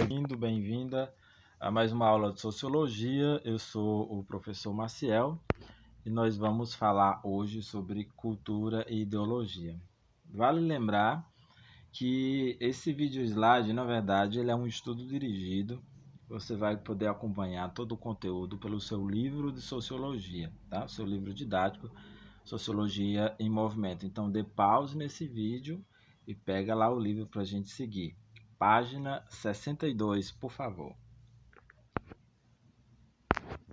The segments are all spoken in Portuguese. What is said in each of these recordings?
Bem-vindo, bem-vinda a mais uma aula de Sociologia. Eu sou o professor Maciel e nós vamos falar hoje sobre cultura e ideologia. Vale lembrar que esse vídeo slide, na verdade, ele é um estudo dirigido. Você vai poder acompanhar todo o conteúdo pelo seu livro de Sociologia, tá? Seu livro didático, Sociologia em Movimento. Então, dê pause nesse vídeo e pega lá o livro para a gente seguir. Página 62, por favor.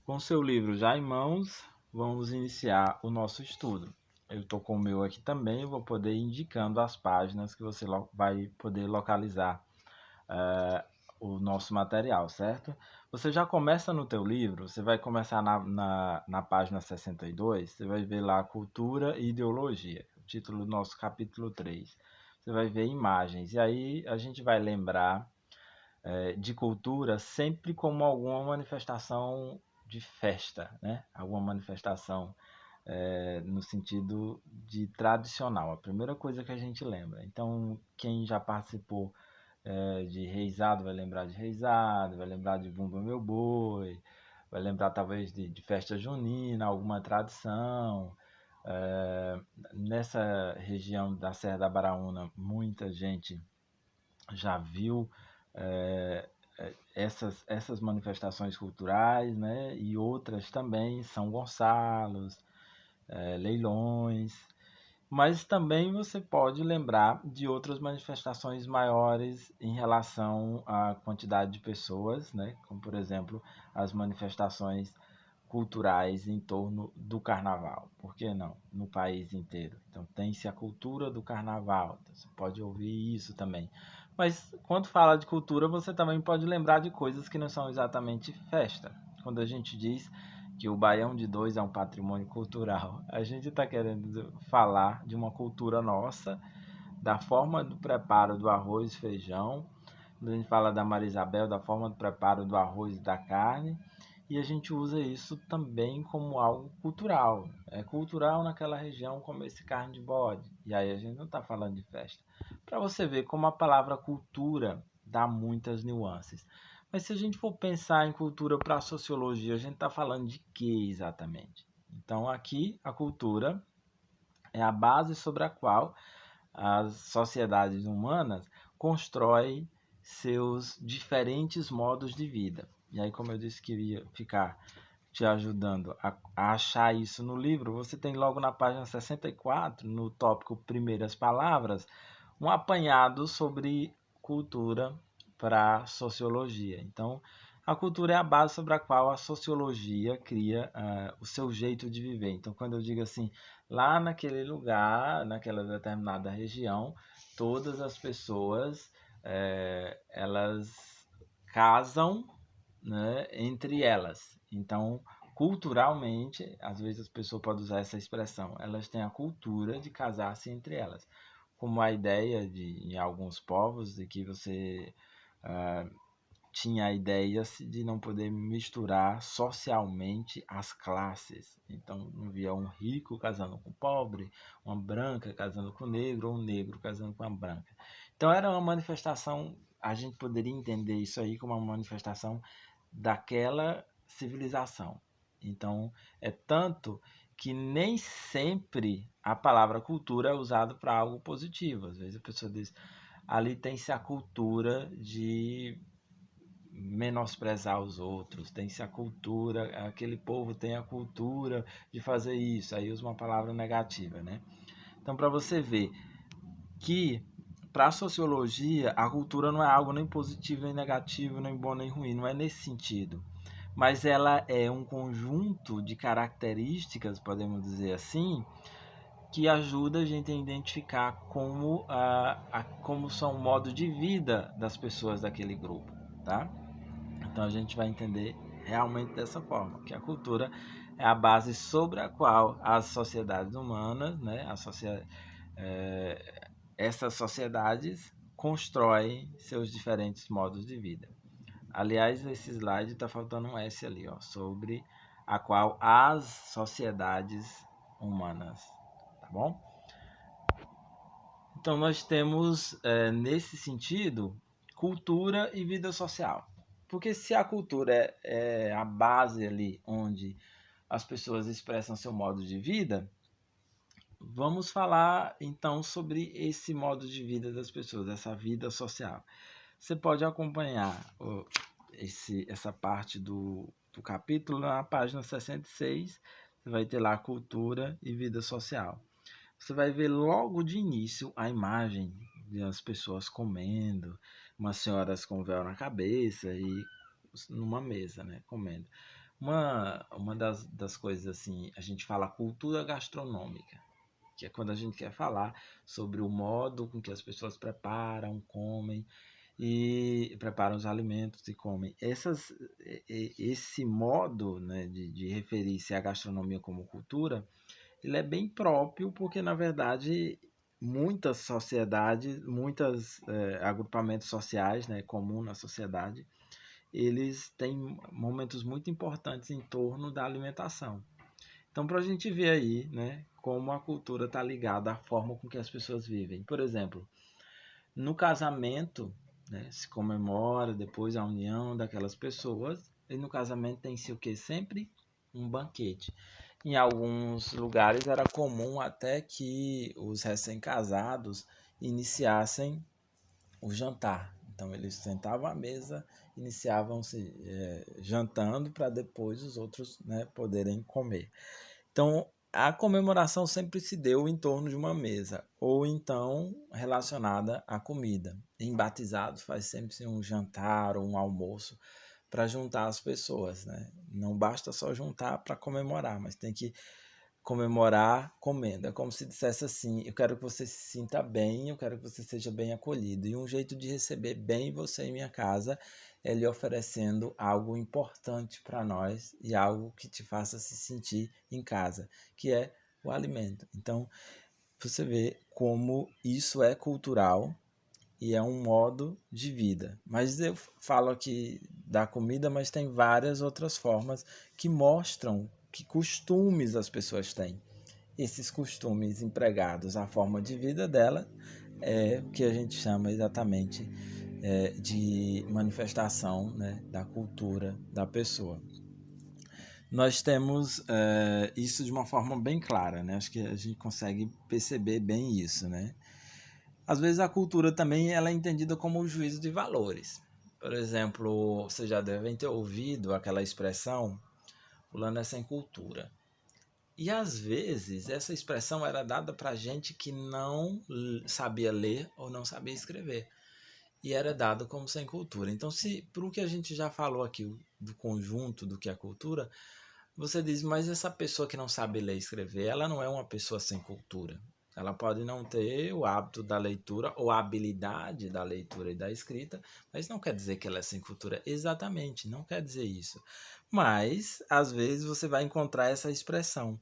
Com seu livro já em mãos, vamos iniciar o nosso estudo. Eu estou com o meu aqui também, eu vou poder ir indicando as páginas que você vai poder localizar o nosso material, certo? Você já começa no teu livro, você vai começar na página 62, você vai ver lá Cultura e Ideologia, o título do nosso capítulo 3. Você vai ver imagens, e aí a gente vai lembrar de cultura sempre como alguma manifestação de festa, né? Alguma manifestação no sentido de tradicional, a primeira coisa que a gente lembra. Então, quem já participou de reisado vai lembrar de reisado, vai lembrar de Bumba Meu Boi, vai lembrar talvez de festa junina, alguma tradição. Nessa região da Serra da Baraúna, muita gente já viu essas manifestações culturais, né? E outras também, São Gonçalo, leilões, mas também você pode lembrar de outras manifestações maiores em relação à quantidade de pessoas, né? Como, por exemplo, as manifestações culturais em torno do carnaval. Por que não? No país inteiro. Então, tem-se a cultura do carnaval. Então, você pode ouvir isso também. Mas, quando fala de cultura, você também pode lembrar de coisas que não são exatamente festa. Quando a gente diz que o Baião de Dois é um patrimônio cultural, a gente está querendo falar de uma cultura nossa, da forma do preparo do arroz e feijão. Quando a gente fala da Maria Isabel, da forma do preparo do arroz e da carne, e a gente usa isso também como algo cultural. É cultural naquela região comer esse carne de bode. E aí a gente não está falando de festa. Para você ver como a palavra cultura dá muitas nuances. Mas se a gente for pensar em cultura para a sociologia, a gente está falando de que exatamente? Então aqui a cultura é a base sobre a qual as sociedades humanas constroem seus diferentes modos de vida. E aí, como eu disse que ia ficar te ajudando a achar isso no livro, você tem logo na página 64, no tópico Primeiras Palavras, um apanhado sobre cultura para sociologia. Então, a cultura é a base sobre a qual a sociologia cria o seu jeito de viver. Então, quando eu digo assim, lá naquele lugar, naquela determinada região, todas as pessoas elas casam, né, entre elas. Então, culturalmente, às vezes as pessoas podem usar essa expressão, elas têm a cultura de casar-se entre elas. Como a ideia em alguns povos de que você tinha a ideia de não poder misturar socialmente as classes. Então, não via um rico casando com pobre, uma branca casando com negro, ou um negro casando com uma branca. Então, era uma manifestação, a gente poderia entender isso aí como uma manifestação daquela civilização. Então, é tanto que nem sempre a palavra cultura é usada para algo positivo. Às vezes a pessoa diz, ali tem-se a cultura de menosprezar os outros, tem-se a cultura, aquele povo tem a cultura de fazer isso, aí usa uma palavra negativa, né? Então, para você ver que para a sociologia a cultura não é algo nem positivo nem negativo, nem bom nem ruim, não é nesse sentido, mas ela é um conjunto de características, podemos dizer assim, que ajuda a gente a identificar como são o modo de vida das pessoas daquele grupo, tá? Então a gente vai entender realmente dessa forma, que a cultura é a base sobre a qual as sociedades humanas, né, essas sociedades constroem seus diferentes modos de vida. Aliás, nesse slide está faltando um S ali, ó, sobre a qual as sociedades humanas, tá bom? Então nós temos, nesse sentido, cultura e vida social. Porque se a cultura é a base ali onde as pessoas expressam seu modo de vida, vamos falar então sobre esse modo de vida das pessoas, essa vida social. Você pode acompanhar essa parte do capítulo na página 66. Você vai ter lá cultura e vida social. Você vai ver logo de início a imagem das pessoas comendo, umas senhoras com véu na cabeça e numa mesa, né, comendo. Uma das coisas assim, a gente fala cultura gastronômica, que é quando a gente quer falar sobre o modo com que as pessoas preparam, comem e preparam os alimentos e comem. Esse modo, né, de referir-se à gastronomia como cultura, ele é bem próprio porque, na verdade, muitas sociedades, muitos agrupamentos sociais, né, comum na sociedade, eles têm momentos muito importantes em torno da alimentação. Então, para a gente ver aí, né, como a cultura está ligada à forma com que as pessoas vivem. Por exemplo, no casamento, né, se comemora depois a união daquelas pessoas, e no casamento tem-se o que? Sempre um banquete. Em alguns lugares era comum até que os recém-casados iniciassem o jantar. Então eles sentavam à mesa, iniciavam-se jantando para depois os outros, né, poderem comer. Então, a comemoração sempre se deu em torno de uma mesa, ou então relacionada à comida. Em batizados faz sempre um jantar ou um almoço para juntar as pessoas, né? Não basta só juntar para comemorar, mas tem que comemorar comendo. É como se dissesse assim: eu quero que você se sinta bem, eu quero que você seja bem acolhido. E um jeito de receber bem você em minha casa é lhe oferecendo algo importante para nós e algo que te faça se sentir em casa, que é o alimento. Então, você vê como isso é cultural e é um modo de vida. Mas eu falo aqui da comida, mas tem várias outras formas que mostram que costumes as pessoas têm. Esses costumes empregados à forma de vida dela é o que a gente chama exatamente de manifestação, né, da cultura da pessoa. Nós temos isso de uma forma bem clara, né? Acho que a gente consegue perceber bem isso, né? Às vezes a cultura também ela é entendida como o juízo de valores. Por exemplo, vocês já devem ter ouvido aquela expressão, fulano é sem cultura. E às vezes essa expressão era dada para gente que não sabia ler ou não sabia escrever. E era dado como sem cultura. Então, se por o que a gente já falou aqui do conjunto do que é cultura, você diz, mas essa pessoa que não sabe ler e escrever, ela não é uma pessoa sem cultura. Ela pode não ter o hábito da leitura ou a habilidade da leitura e da escrita, mas não quer dizer que ela é sem cultura. Exatamente, não quer dizer isso. Mas, às vezes, você vai encontrar essa expressão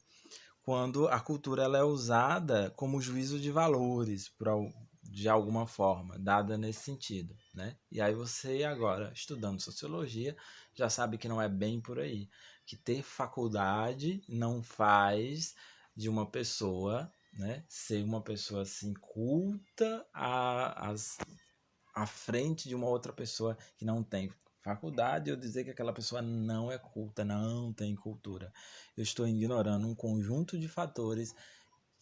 quando a cultura ela é usada como juízo de valores, de alguma forma, dada nesse sentido, né? E aí você agora, estudando sociologia, já sabe que não é bem por aí, que ter faculdade não faz de uma pessoa, né, ser uma pessoa assim culta à frente de uma outra pessoa que não tem faculdade, eu dizer que aquela pessoa não é culta, não tem cultura. Eu estou ignorando um conjunto de fatores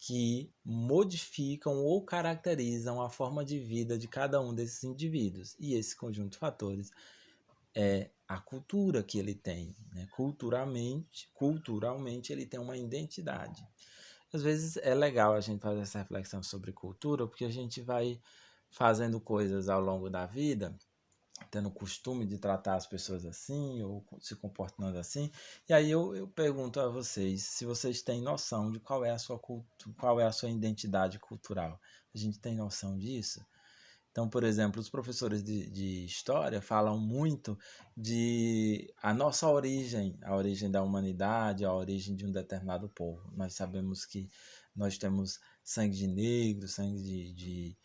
que modificam ou caracterizam a forma de vida de cada um desses indivíduos. E esse conjunto de fatores é a cultura que ele tem, né? Culturalmente ele tem uma identidade. Às vezes é legal a gente fazer essa reflexão sobre cultura, porque a gente vai fazendo coisas ao longo da vida, tendo o costume de tratar as pessoas assim, ou se comportando assim, e aí eu pergunto a vocês se vocês têm noção de qual é a sua identidade cultural. A gente tem noção disso? Então, por exemplo, os professores de história falam muito de a nossa origem, a origem da humanidade, a origem de um determinado povo. Nós sabemos que nós temos sangue de negro, sangue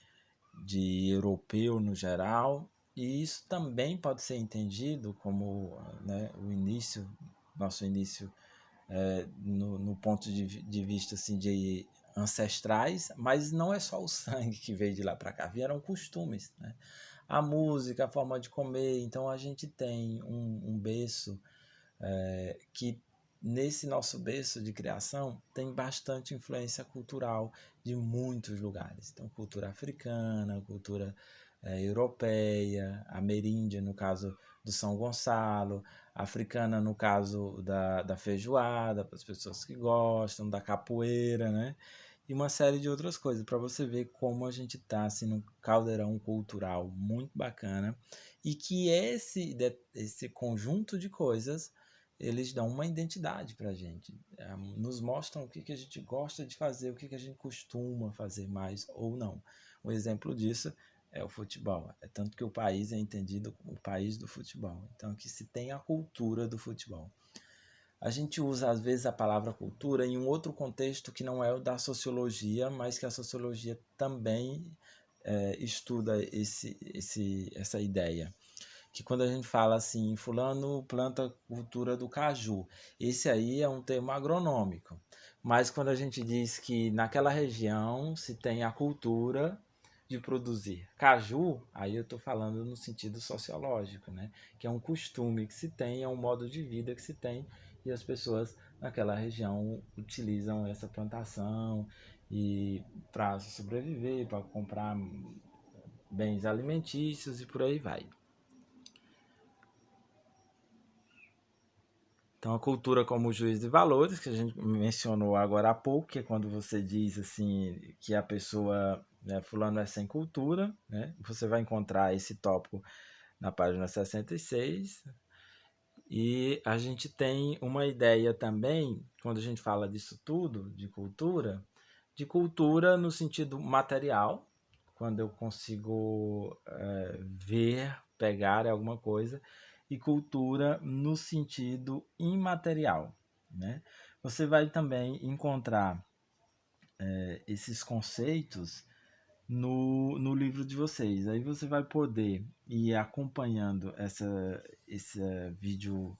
de europeu no geral, e isso também pode ser entendido como, né, nosso início no ponto de vista assim, de ancestrais, mas não é só o sangue que veio de lá para cá, vieram costumes, né? a música, a forma de comer. Então a gente tem um berço que nesse nosso berço de criação tem bastante influência cultural de muitos lugares. Então, cultura africana, cultura europeia, ameríndia, no caso do São Gonçalo, africana, no caso da feijoada, para as pessoas que gostam, da capoeira, né? E uma série de outras coisas, para você ver como a gente está assim, num caldeirão cultural muito bacana e que esse conjunto de coisas eles dão uma identidade para a gente, nos mostram o que a gente gosta de fazer, o que a gente costuma fazer mais ou não. Um exemplo disso é o futebol. É tanto que o país é entendido como o país do futebol. Então aqui se tem a cultura do futebol. A gente usa às vezes a palavra cultura em um outro contexto que não é o da sociologia, mas que a sociologia também estuda essa ideia, que quando a gente fala assim, fulano planta cultura do caju, esse aí é um termo agronômico. Mas quando a gente diz que naquela região se tem a cultura de produzir caju, aí eu estou falando no sentido sociológico, né? Que é um costume que se tem, é um modo de vida que se tem, e as pessoas naquela região utilizam essa plantação e para sobreviver, para comprar bens alimentícios e por aí vai. Então, a cultura como juiz de valores, que a gente mencionou agora há pouco, que é quando você diz assim que a pessoa, né, fulano é sem cultura, né? Você vai encontrar esse tópico na página 66. E a gente tem uma ideia também, quando a gente fala disso tudo, de cultura no sentido material, quando eu consigo ver, pegar alguma coisa, e cultura no sentido imaterial, né? Você vai também encontrar esses conceitos no livro de vocês. Aí você vai poder ir acompanhando esse vídeo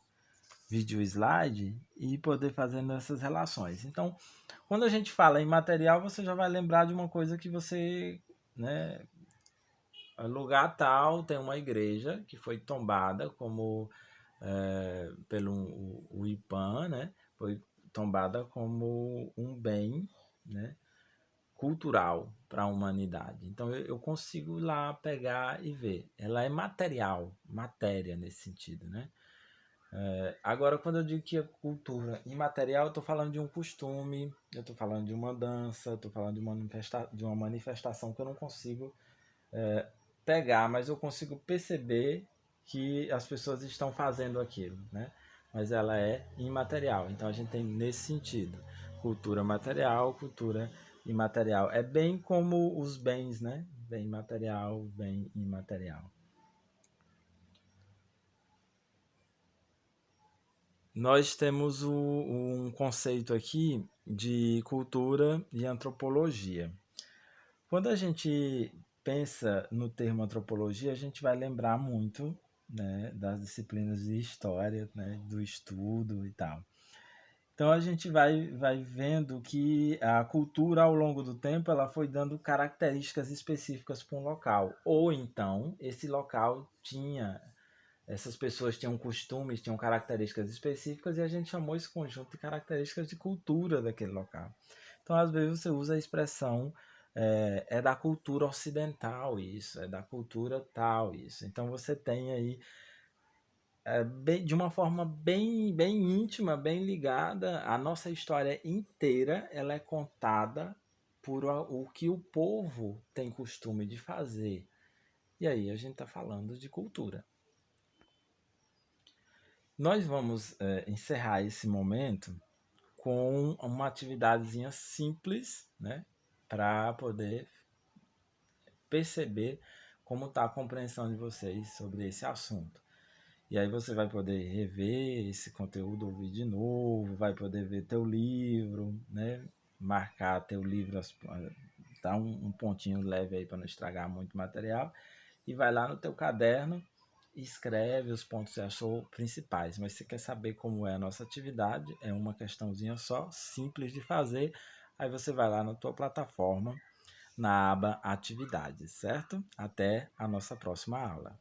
slide e poder fazendo essas relações. Então, quando a gente fala em material, você já vai lembrar de uma coisa que você, né, lugar tal tem uma igreja que foi tombada como pelo o IPAM, né? Foi tombada como um bem, né, cultural para a humanidade. Então eu consigo lá pegar e ver. Ela é material, matéria nesse sentido, né? Agora, quando eu digo que é cultura imaterial, eu estou falando de um costume, eu estou falando de uma dança, eu estou falando de uma manifestação que eu não consigo pegar, mas eu consigo perceber que as pessoas estão fazendo aquilo, né? Mas ela é imaterial. Então a gente tem nesse sentido, cultura material, cultura imaterial. É bem como os bens, né? Bem material, bem imaterial. Nós temos um conceito aqui de cultura e antropologia. Quando a gente pensa no termo antropologia, a gente vai lembrar muito, né, das disciplinas de história, né, do estudo e tal. Então a gente vai vendo que a cultura ao longo do tempo ela foi dando características específicas para um local. Ou então esse local tinha, essas pessoas tinham costumes, tinham características específicas e a gente chamou esse conjunto de características de cultura daquele local. Então às vezes você usa a expressão é da cultura ocidental isso, é da cultura tal isso. Então você tem aí de uma forma bem íntima, bem ligada, a nossa história inteira ela é contada por o que o povo tem costume de fazer. E aí a gente está falando de cultura. Nós vamos encerrar esse momento com uma atividadezinha simples, né, para poder perceber como está a compreensão de vocês sobre esse assunto. E aí você vai poder rever esse conteúdo, ouvir de novo, vai poder ver teu livro, né? Marcar teu livro, dar um pontinho leve aí para não estragar muito material. E vai lá no teu caderno e escreve os pontos que você achou principais. Mas se quer saber como é a nossa atividade, é uma questãozinha só, simples de fazer. Aí você vai lá na tua plataforma, na aba Atividades, certo? Até a nossa próxima aula.